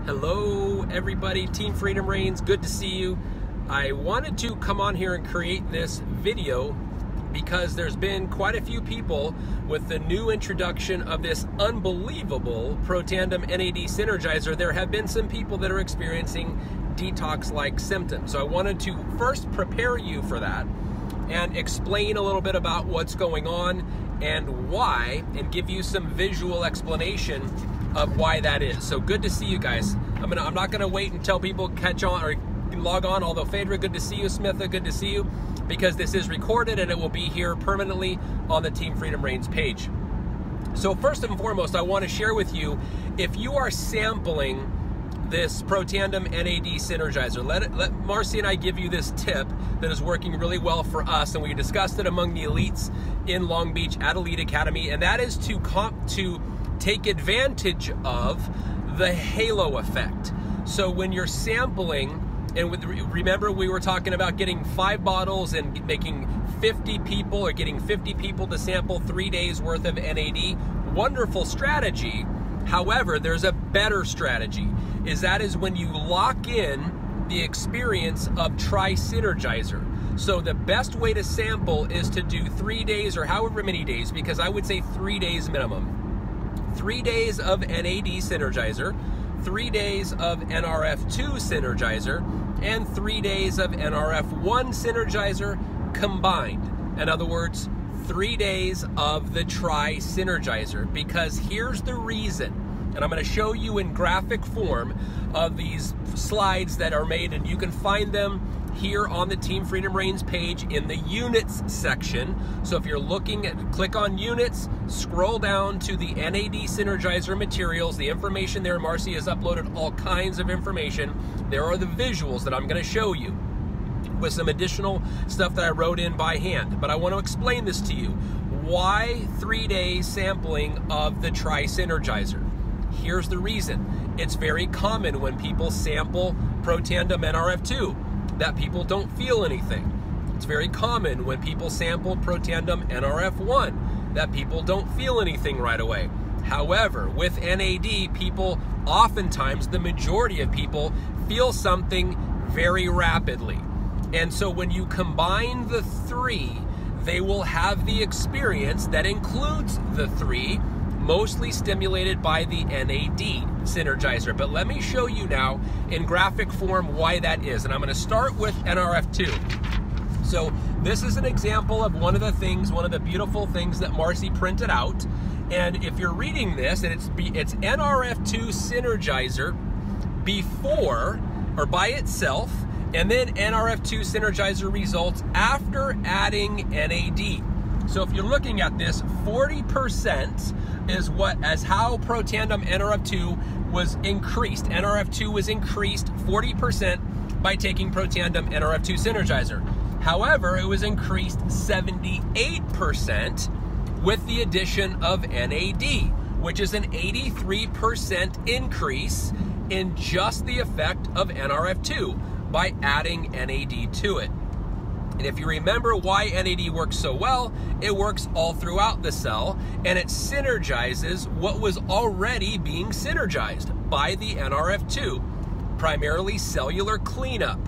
Hello everybody, Team Freedom Reigns, good to see you. I wanted to come on here and create this video because there's been quite a few people with the new introduction of this unbelievable Protandim NAD Synergizer. There have been some people that are experiencing detox-like symptoms. So I wanted to first prepare you for that and explain a little bit about what's going on and why, and give you some visual explanation of why that is. So good to see you guys. I'm not gonna wait until people catch on or log on, although Phaedra, good to see you. Smitha, good to see you, because this is recorded and it will be here permanently on the Team Freedom Reigns page. So first and foremost, I wanna share with you, if you are sampling this Protandim NAD Synergizer, let Marcy and I give you this tip that is working really well for us, and we discussed it among the elites in Long Beach at Elite Academy, and that is to take advantage of the halo effect. So when you're sampling, and remember we were talking about getting 5 bottles and making 50 people, or getting 50 people to sample 3 days worth of NAD, wonderful strategy. However, there's a better strategy, that is when you lock in the experience of Synergizer. So the best way to sample is to do 3 days or however many days, because I would say 3 days minimum. 3 days of NAD Synergizer, 3 days of NRF2 Synergizer, and 3 days of NRF1 Synergizer combined. In other words, 3 days of the Synergizer, because here's the reason. And I'm going to show you in graphic form of these slides that are made, and you can find them here on the Team Freedom Reigns page in the units section. So if you're looking at, click on units, scroll down to the NAD Synergizer materials, the information there. Marcy has uploaded all kinds of information. There are the visuals that I'm going to show you with some additional stuff that I wrote in by hand. But I want to explain this to you. Why 3 days sampling of the Synergizer? Here's the reason. It's very common when people sample Protandim NRF2 that people don't feel anything. It's very common when people sample Protandim NRF1 that people don't feel anything right away. However, with NAD, people oftentimes, the majority of people, feel something very rapidly. And so when you combine the 3, they will have the experience that includes the 3, mostly stimulated by the NAD Synergizer. But let me show you now in graphic form why that is. And I'm going to start with NRF2. So this is an example of one of the beautiful things that Marcy printed out. And if you're reading this, and it's NRF2 Synergizer before, or by itself, and then NRF2 Synergizer results after adding NAD. So if you're looking at this, 40% is how Protandim NRF2 was increased. NRF2 was increased 40% by taking Protandim NRF2 Synergizer. However, it was increased 78% with the addition of NAD, which is an 83% increase in just the effect of NRF2 by adding NAD to it. And if you remember why NAD works so well, it works all throughout the cell, and it synergizes what was already being synergized by the NRF2, primarily cellular cleanup,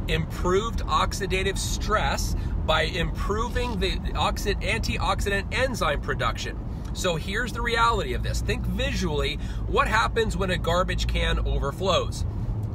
improved oxidative stress by improving the antioxidant enzyme production. So here's the reality of this. Think visually, what happens when a garbage can overflows?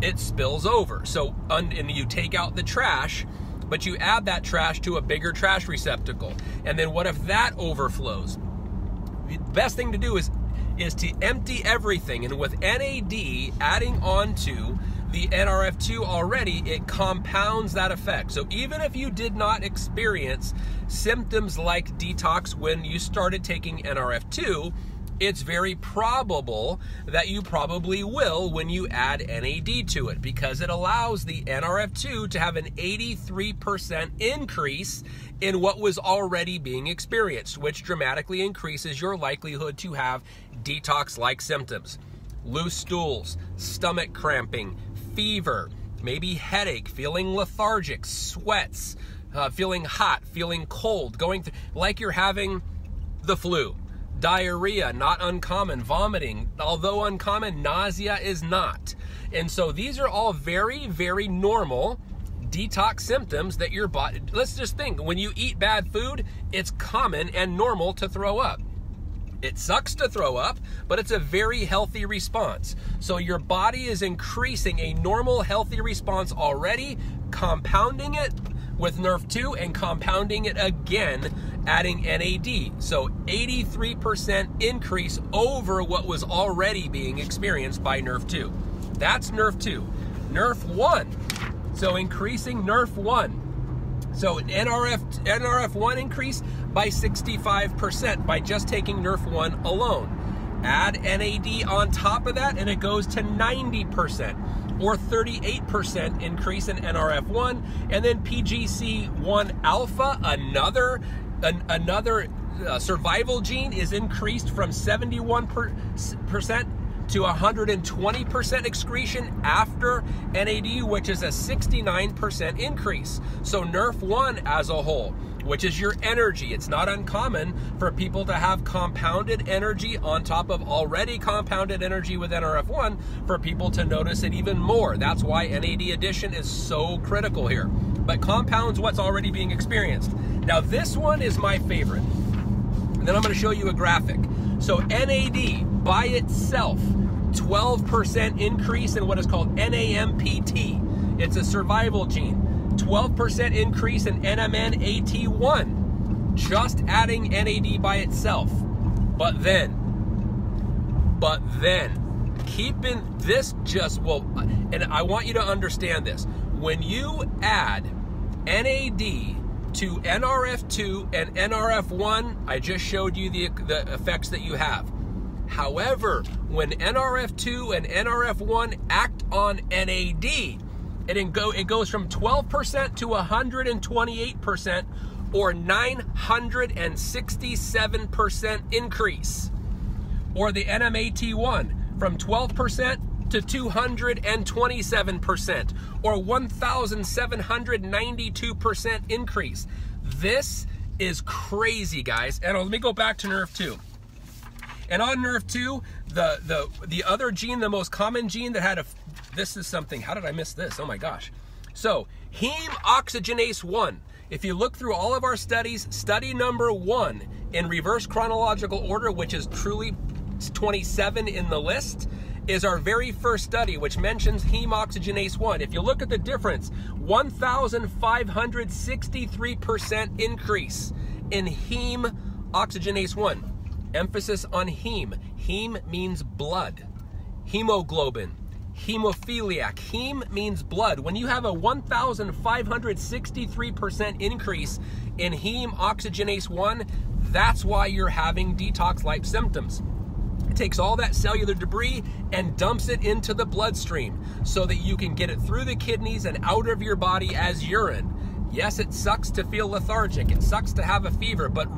It spills over. So, and you take out the trash, but you add that trash to a bigger trash receptacle. And then what if that overflows? The best thing to do is to empty everything. And with NAD adding on to the NRF2 already, it compounds that effect. So even if you did not experience symptoms like detox when you started taking NRF2, it's very probable that you probably will when you add NAD to it, because it allows the NRF2 to have an 83% increase in what was already being experienced, which dramatically increases your likelihood to have detox-like symptoms. Loose stools, stomach cramping, fever, maybe headache, feeling lethargic, sweats, feeling hot, feeling cold, going through, like you're having the flu. Diarrhea, not uncommon. Vomiting, although uncommon, nausea is not. And so these are all very, very normal detox symptoms that your body, let's just think, when you eat bad food, it's common and normal to throw up. It sucks to throw up, but it's a very healthy response. So your body is increasing a normal, healthy response already, compounding it with NRF2 and compounding it again, adding NAD. So 83% increase over what was already being experienced by NRF2. That's NRF2. NRF1, so increasing NRF1. So NRF1 increase by 65% by just taking NRF1 alone. Add NAD on top of that and it goes to 90% or 38% increase in NRF1. And then PGC1 alpha, another survival gene, is increased from 71% to 120% excretion after NAD, which is a 69% increase. So NRF1 as a whole, which is your energy. It's not uncommon for people to have compounded energy on top of already compounded energy with NRF1 for people to notice it even more. That's why NAD addition is so critical here. But compounds what's already being experienced. Now this one is my favorite. And then I'm going to show you a graphic. So NAD by itself, 12% increase in what is called NAMPT. It's a survival gene. 12% increase in NMN-AT1, just adding NAD by itself. But then, keeping this just, well, and I want you to understand this. When you add NAD to NRF2 and NRF1, I just showed you the effects that you have. However, when NRF2 and NRF1 act on NAD, it goes from 12% to 128%, or 967% increase. Or the NMAT1 from 12% to 227%, or 1,792% increase. This is crazy, guys. And let me go back to NRF2. And on NRF2, the other gene, the most common gene that had this is something, how did I miss this? Oh my gosh. So, heme oxygenase 1. If you look through all of our studies, study number 1 in reverse chronological order, which is truly 27 in the list, is our very first study, which mentions heme oxygenase 1. If you look at the difference, 1,563% increase in heme oxygenase 1. Emphasis on heme. Heme means blood. Hemoglobin. Hemophiliac. Heme means blood. When you have a 1,563% increase in heme oxygenase 1, that's why you're having detox-like symptoms. It takes all that cellular debris and dumps it into the bloodstream so that you can get it through the kidneys and out of your body as urine. Yes, it sucks to feel lethargic. It sucks to have a fever, but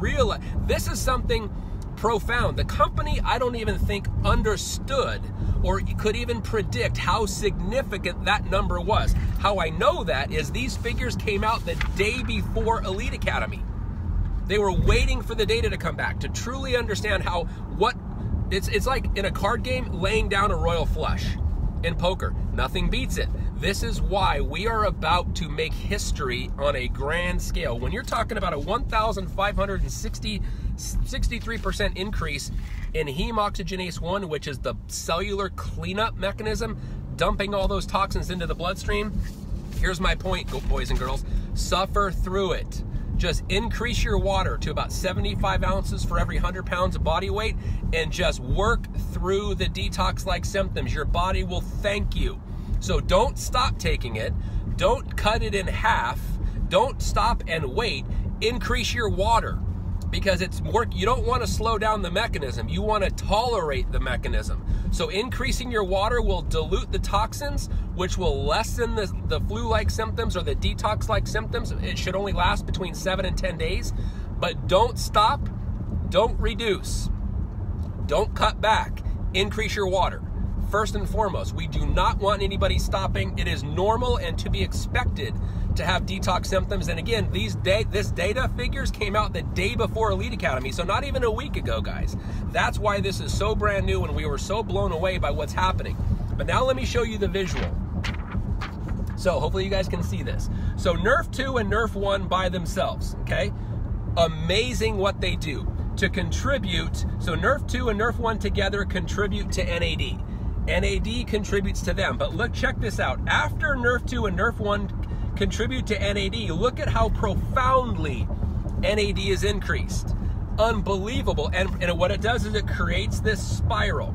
this is something profound. The company, I don't even think, understood or could even predict how significant that number was. How I know that is these figures came out the day before Elite Academy. They were waiting for the data to come back to truly understand it's like in a card game laying down a royal flush. In poker, nothing beats it. This is why we are about to make history on a grand scale. When you're talking about a 1,563% increase in heme oxygenase 1, which is the cellular cleanup mechanism, dumping all those toxins into the bloodstream, here's my point, boys and girls. Suffer through it. Just increase your water to about 75 ounces for every 100 pounds of body weight and just work through the detox-like symptoms. Your body will thank you. So don't stop taking it. Don't cut it in half. Don't stop and wait. Increase your water because it's work. You don't want to slow down the mechanism. You want to tolerate the mechanism. So increasing your water will dilute the toxins, which will lessen the flu-like symptoms or the detox-like symptoms. It should only last between 7 and 10 days. But don't stop. Don't reduce. Don't cut back. Increase your water. First and foremost, we do not want anybody stopping. It is normal and to be expected to have detox symptoms. And again, this data figures came out the day before Elite Academy, so not even a week ago, guys. That's why this is so brand new and we were so blown away by what's happening. But now let me show you the visual. So hopefully you guys can see this. So NRF2 and NRF1 by themselves, okay? Amazing what they do to contribute. So NRF2 and NRF1 together contribute to NAD. NAD contributes to them. But look, check this out. After NRF2 and NRF1 contribute to NAD, look at how profoundly NAD is increased. Unbelievable. And what it does is it creates this spiral.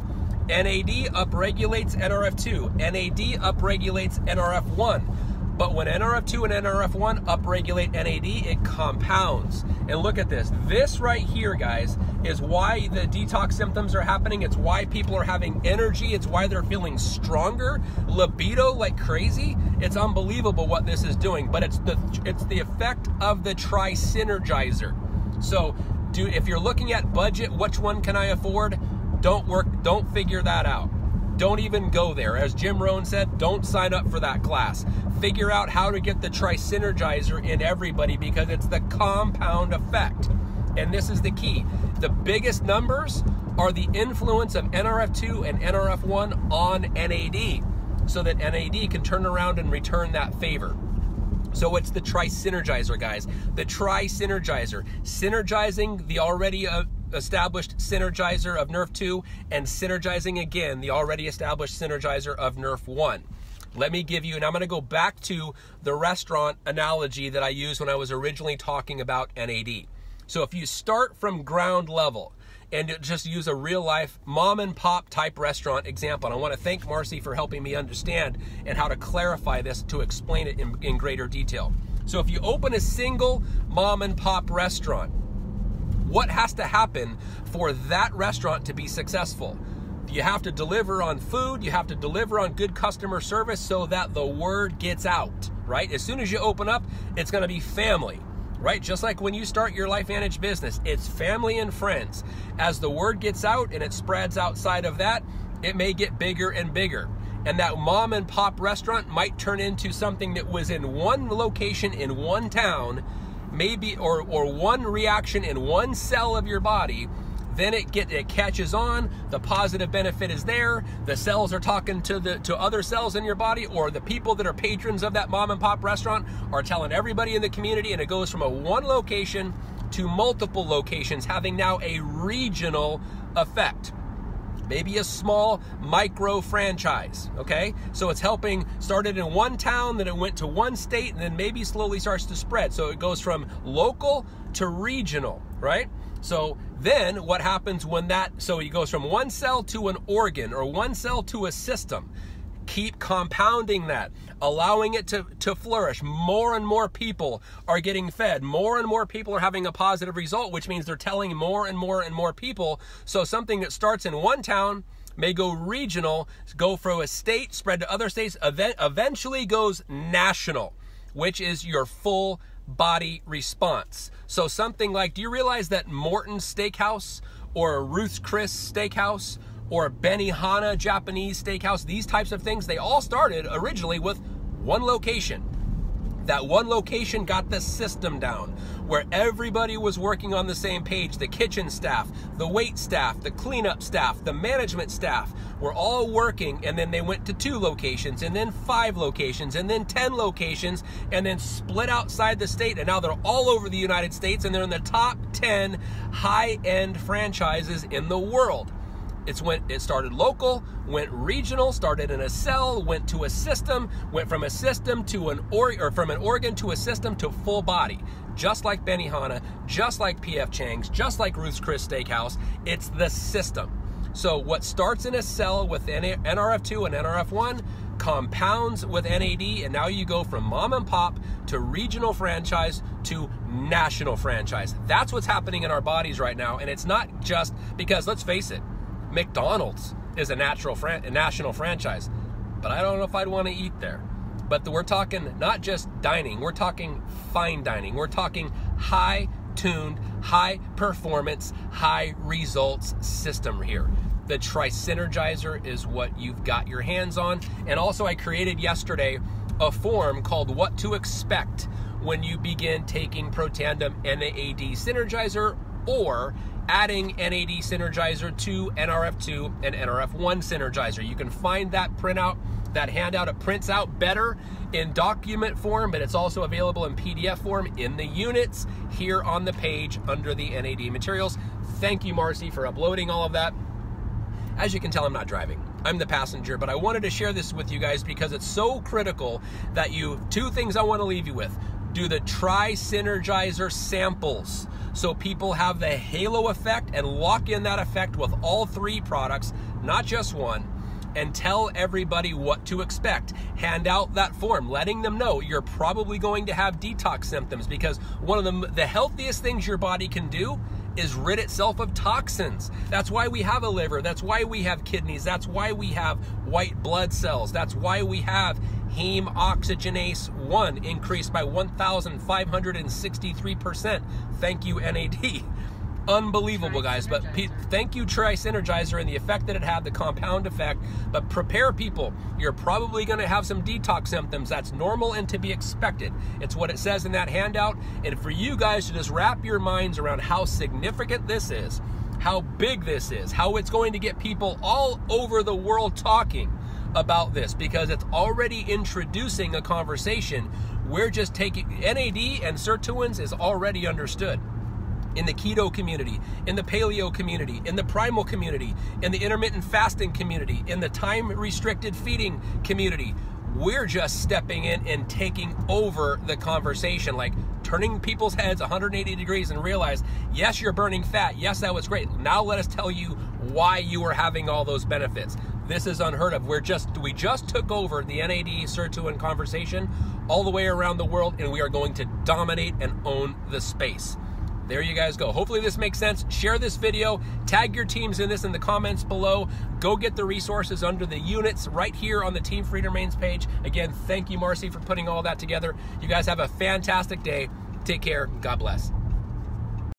NAD upregulates NRF2. NAD upregulates NRF1. But when NRF2 and NRF1 upregulate NAD, it compounds. And look at this. This right here, guys, is why the detox symptoms are happening. It's why people are having energy. It's why they're feeling stronger, libido like crazy. It's unbelievable what this is doing. But it's the effect of the Synergizer. So if you're looking at budget, which one can I afford? Don't figure that out. Don't even go there. As Jim Rohn said, don't sign up for that class. Figure out how to get the Synergizer in everybody, because it's the compound effect. And this is the key. The biggest numbers are the influence of NRF2 and NRF1 on NAD, so that NAD can turn around and return that favor. So it's the Synergizer, guys. The Synergizer, synergizing the already established Synergizer of NRF2 and synergizing again the already established Synergizer of NRF1. Let me give you, and I'm going to go back to the restaurant analogy that I used when I was originally talking about NAD. So if you start from ground level and just use a real life mom and pop type restaurant example, and I want to thank Marcy for helping me understand and how to clarify this to explain it in greater detail. So if you open a single mom and pop restaurant, what has to happen for that restaurant to be successful? You have to deliver on food, you have to deliver on good customer service so that the word gets out, right? As soon as you open up, it's gonna be family, right? Just like when you start your LifeVantage business, it's family and friends. As the word gets out and it spreads outside of that, it may get bigger and bigger. And that mom and pop restaurant might turn into something that was in one location in one town, maybe, or one reaction in one cell of your body. Then it catches on, the positive benefit is there, the cells are talking to other cells in your body, or the people that are patrons of that mom and pop restaurant are telling everybody in the community, and it goes from one location to multiple locations, having now a regional effect. Maybe a small micro franchise, okay? So it's started in one town, then it went to one state, and then maybe slowly starts to spread. So it goes from local to regional, right? So then what happens when so it goes from one cell to an organ, or one cell to a system. Keep compounding that, allowing it to flourish. More and more people are getting fed. More and more people are having a positive result, which means they're telling more and more and more people. So something that starts in one town may go regional, go from a state, spread to other states, eventually goes national, which is your full body response. So something like, do you realize that Morton's Steakhouse or Ruth's Chris Steakhouse or Benihana Japanese Steakhouse, these types of things, they all started originally with one location. That one location got the system down, where everybody was working on the same page. The kitchen staff, the wait staff, the cleanup staff, the management staff were all working, and then they went to 2 locations, and then 5 locations, and then 10 locations, and then split outside the state, and now they're all over the United States, and they're in the top 10 high-end franchises in the world. It started local, went regional, started in a cell, went to a system, went from a system to from an organ to a system to full body. Just like Benihana, just like P.F. Chang's, just like Ruth's Chris Steakhouse, it's the system. So what starts in a cell with NRF2 and NRF1 compounds with NAD, and now you go from mom and pop to regional franchise to national franchise. That's what's happening in our bodies right now, and it's not just because, let's face it, McDonald's is a national franchise, but I don't know if I'd want to eat there. But we're talking not just dining, we're talking fine dining. We're talking high-tuned, high-performance, high-results system here. The Synergizer is what you've got your hands on. And also I created yesterday a form called What to Expect when you begin taking Protandim NAD Synergizer or adding NAD Synergizer to NRF2 and NRF1 Synergizer. You can find that printout, that handout. It prints out better in document form, but it's also available in PDF form in the units here on the page under the NAD materials. Thank you, Marcy, for uploading all of that. As you can tell, I'm not driving. I'm the passenger, but I wanted to share this with you guys because it's so critical that two things I want to leave you with. Do the Synergizer samples so people have the halo effect and lock in that effect with all 3 products, not just one, and tell everybody what to expect. Hand out that form, letting them know you're probably going to have detox symptoms, because one of the healthiest things your body can do is rid itself of toxins. That's why we have a liver. That's why we have kidneys. That's why we have white blood cells. That's why we have heme oxygenase 1 increased by 1,563%. Thank you, NAD. Unbelievable, guys. But thank you, Synergizer, and the effect that it had, the compound effect. But prepare people. You're probably going to have some detox symptoms. That's normal and to be expected. It's what it says in that handout. And for you guys to just wrap your minds around how significant this is, how big this is, how it's going to get people all over the world talking about this, because it's already introducing a conversation. We're just taking NAD and sirtuins is already understood in the keto community, in the paleo community, in the primal community, in the intermittent fasting community, in the time-restricted feeding community. We're just stepping in and taking over the conversation, like turning people's heads 180 degrees and realize, yes, you're burning fat. Yes, that was great. Now let us tell you why you are having all those benefits. This is unheard of. We just took over the NAD sirtuin conversation all the way around the world, and we are going to dominate and own the space. There you guys go. Hopefully this makes sense. Share this video. Tag your teams in this in the comments below. Go get the resources under the units right here on the Team Freedom Reigns page. Again, thank you, Marcy, for putting all that together. You guys have a fantastic day. Take care. God bless.